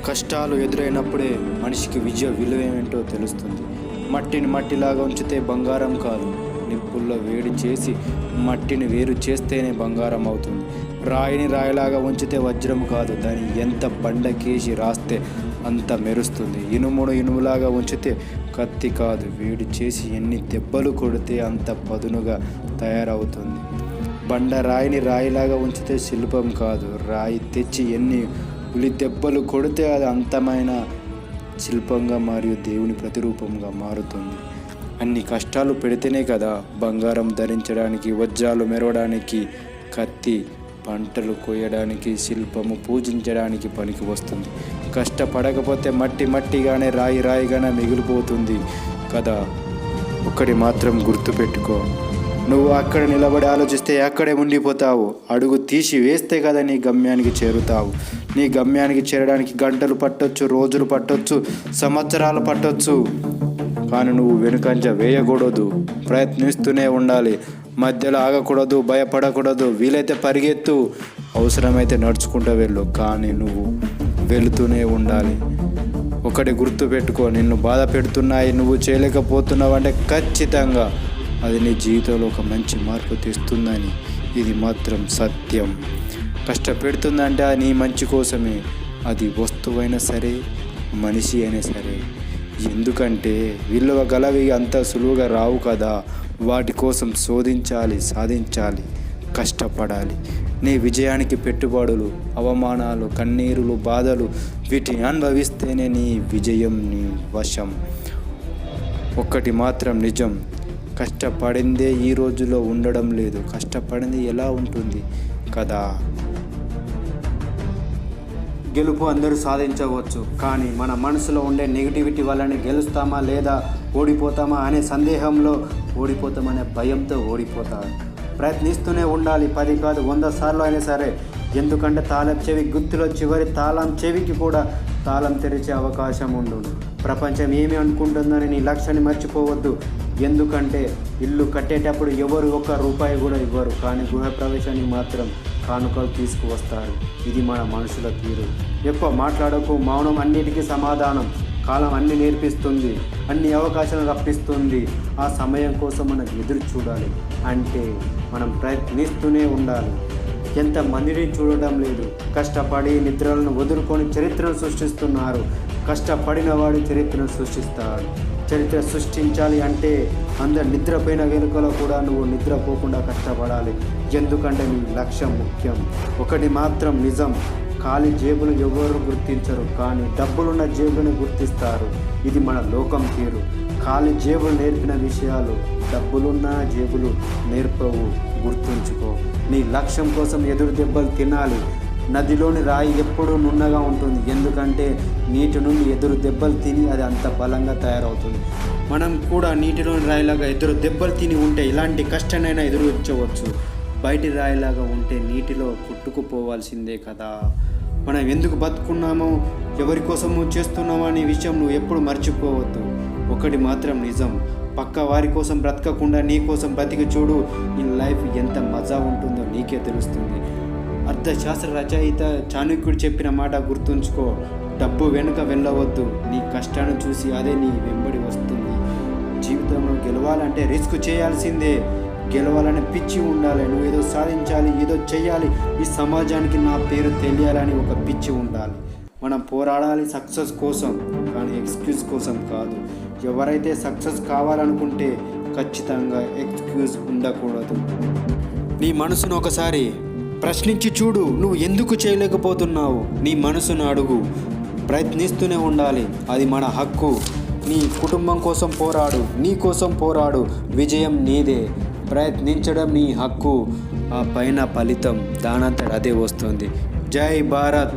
కష్టాలు ఎదురైనప్పుడే మనిషికి విజయ విలువ ఏమిటో తెలుస్తుంది. మట్టిని మట్టిలాగా ఉంచితే బంగారం కాదు, నిప్పుల్లో వేడి చేసి మట్టిని వేరు చేస్తేనే బంగారం అవుతుంది. రాయిని రాయిలాగా ఉంచితే వజ్రం కాదు, దాన్ని ఎంత బండకేసి రాస్తే అంత మెరుస్తుంది. ఇనుమును ఇనుములాగా ఉంచితే కత్తి కాదు, వేడి చేసి ఎన్ని దెబ్బలు కొడితే అంత పదునుగా తయారవుతుంది. బండ రాయిని రాయిలాగా ఉంచితే శిల్పం కాదు, రాయి తెచ్చి ఎన్ని ఉలి దెబ్బలు కొడితే అది అంతమైన శిల్పంగా మరియు దేవుని ప్రతిరూపంగా మారుతుంది. అన్ని కష్టాలు పెడితేనే కదా బంగారం ధరించడానికి, వజ్రాలు మెరవడానికి, కత్తి పంటలు కోయడానికి, శిల్పము పూజించడానికి పనికి వస్తుంది. కష్టపడకపోతే మట్టి మట్టిగానే రాయి రాయిగానే మిగిలిపోతుంది కదా. ఒక్కటి మాత్రం గుర్తుపెట్టుకో, నువ్వు అక్కడ నిలబడి ఆలోచిస్తే అక్కడే ఉండిపోతావు. అడుగు తీసి వేస్తే కదా నీ గమ్యానికి చేరుతావు. నీ గమ్యానికి చేరడానికి గంటలు పట్టొచ్చు, రోజులు పట్టొచ్చు, సంవత్సరాలు పట్టొచ్చు. కానీ నువ్వు వెనుకంజ వేయకూడదు, ప్రయత్నిస్తూనే ఉండాలి. మధ్యలో ఆగకూడదు, భయపడకూడదు. వీలైతే పరిగెత్తు, అవసరమైతే నడుచుకుంటూ వెళ్ళు, కానీ నువ్వు వెళుతూనే ఉండాలి. ఒకటి గుర్తుపెట్టుకో, నిన్ను బాధ పెడుతున్నాయి, నువ్వు చేయలేకపోతున్నావంటే ఖచ్చితంగా అది నీ జీవితంలో ఒక మంచి మార్పు తెస్తుందని. ఇది మాత్రం సత్యం. కష్టపెడుతుందంటే అది నీ మంచి కోసమే. అది వస్తువైనా సరే, మనిషి అయినా సరే. ఎందుకంటే విలువ గలవి అంత సులువుగా రావు కదా. వాటి కోసం శోధించాలి, సాధించాలి, కష్టపడాలి. నీ విజయానికి పెట్టుబడులు, అవమానాలు, కన్నీరులు, బాధలు వీటిని అనుభవిస్తేనే నీ విజయం నీ వశం. ఒక్కటి మాత్రం నిజం, కష్టపడిందే ఈ రోజులో ఉండడం లేదు. కష్టపడింది ఎలా ఉంటుంది కదా. గెలుపు అందరూ సాధించవచ్చు, కానీ మన మనసులో ఉండే నెగిటివిటీ వల్లనే గెలుస్తామా లేదా ఓడిపోతామా అనే సందేహంలో ఓడిపోతామనే భయంతో ఓడిపోతారు. ప్రయత్నిస్తూనే ఉండాలి, 10 కాదు 100 సార్లు అయినా సరే. ఎందుకంటే తాళం చెవి గుర్తులో చివరి తాళం చెవికి కూడా తాళం తెరిచే అవకాశం ఉండును. ప్రపంచం ఏమి అనుకుంటుందని నీ లక్ష్యాన్ని మర్చిపోవద్దు. ఎందుకంటే ఇల్లు కట్టేటప్పుడు ఎవరు ₹1 కూడా ఇవ్వరు, కానీ గృహప్రవేశానికి మాత్రం కానుకలు తీసుకువస్తారు. ఇది మన మనుషుల తీరు. ఎక్కువ మాట్లాడకు, మౌనం అన్నిటికీ సమాధానం. కాలం అన్ని నేర్పిస్తుంది, అన్ని అవకాశాలు రప్పిస్తుంది. ఆ సమయం కోసం మనం ఎదురు చూడాలి. అంటే మనం ప్రయత్నిస్తూనే ఉండాలి. ఎంతమందిని చూడడం లేదు. కష్టపడి నిద్రలను వదులుకొని చరిత్రను సృష్టిస్తున్నారు. కష్టపడిన వాడు చరిత్రను సృష్టిస్తాడు. చరిత్ర సృష్టించాలి అంటే అందరు నిద్రపోయిన వెనుకలో కూడా నువ్వు నిద్రపోకుండా కష్టపడాలి. ఎందుకంటే నీ లక్ష్యం ముఖ్యం. ఒకటి మాత్రం నిజం, ఖాళీ జేబులు ఎవరు గుర్తించరు, కానీ డబ్బులున్న జేబులను గుర్తిస్తారు. ఇది మన లోకం తీరు. ఖాళీ జేబులు నేర్పిన విషయాలు డబ్బులున్న జేబులు నేర్పవు. గుర్తుంచుకో. నీ లక్ష్యం కోసం ఎదురు దెబ్బలు తినాలి. నదిలోని రాయి ఎప్పుడూ నున్నగా ఉంటుంది, ఎందుకంటే నీటి నుండి ఎదురు దెబ్బలు తిని అది అంత బలంగా తయారవుతుంది. మనం కూడా నీటిలోని రాయిలాగా ఎదురు దెబ్బలు తిని ఉంటే ఇలాంటి కష్టాన్నైనా ఎదుర్కోవచ్చు. బయటి రాయిలాగా ఉంటే నీటిలో కొట్టుకుపోవాల్సిందే కదా. మనం ఎందుకు బతుకున్నామో, ఎవరి కోసమో చేస్తున్నామో అనే విషయం నువ్వు ఎప్పుడు మర్చిపోవద్దు. ఒకటి మాత్రం నిజం, పక్క వారి కోసం బ్రతకకుండా నీ కోసం బ్రతికి చూడు. ఈ లైఫ్ ఎంత మజా ఉంటుందో నీకే తెలుస్తుంది. అర్థశాస్త్ర రచయిత చాణక్యుడు చెప్పిన మాట గుర్తుంచుకో, డబ్బు వెనుక వెళ్ళవద్దు. నీ కష్టాన్ని చూసి అదే నీ వెంబడి వస్తుంది. జీవితంలో గెలవాలంటే రిస్క్ చేయాల్సిందే. గెలవాలని పిచ్చి ఉండాలి. నువ్వు ఏదో సాధించాలి, ఏదో చేయాలి, ఈ సమాజానికి నా పేరు తెలియాలని ఒక పిచ్చి ఉండాలి. మనం పోరాడాలి సక్సెస్ కోసం, కానీ ఎక్స్క్యూజ్ కోసం కాదు. ఎవరైతే సక్సెస్ కావాలనుకుంటే ఖచ్చితంగా ఎక్స్క్యూజ్ ఉండకూడదు. నీ మనసును ఒకసారి ప్రశ్నించి చూడు. నువ్వు ఎందుకు చేయలేకపోతున్నావు? నీ మనసును అడుగు. ప్రయత్నిస్తూనే ఉండాలి, అది మన హక్కు. నీ కుటుంబం కోసం పోరాడు, నీ కోసం పోరాడు. విజయం నీదే. ప్రయత్నించడం నీ హక్కు. ఆ పైన ఫలితం దానంతట అదే వస్తుంది. జై భారత్.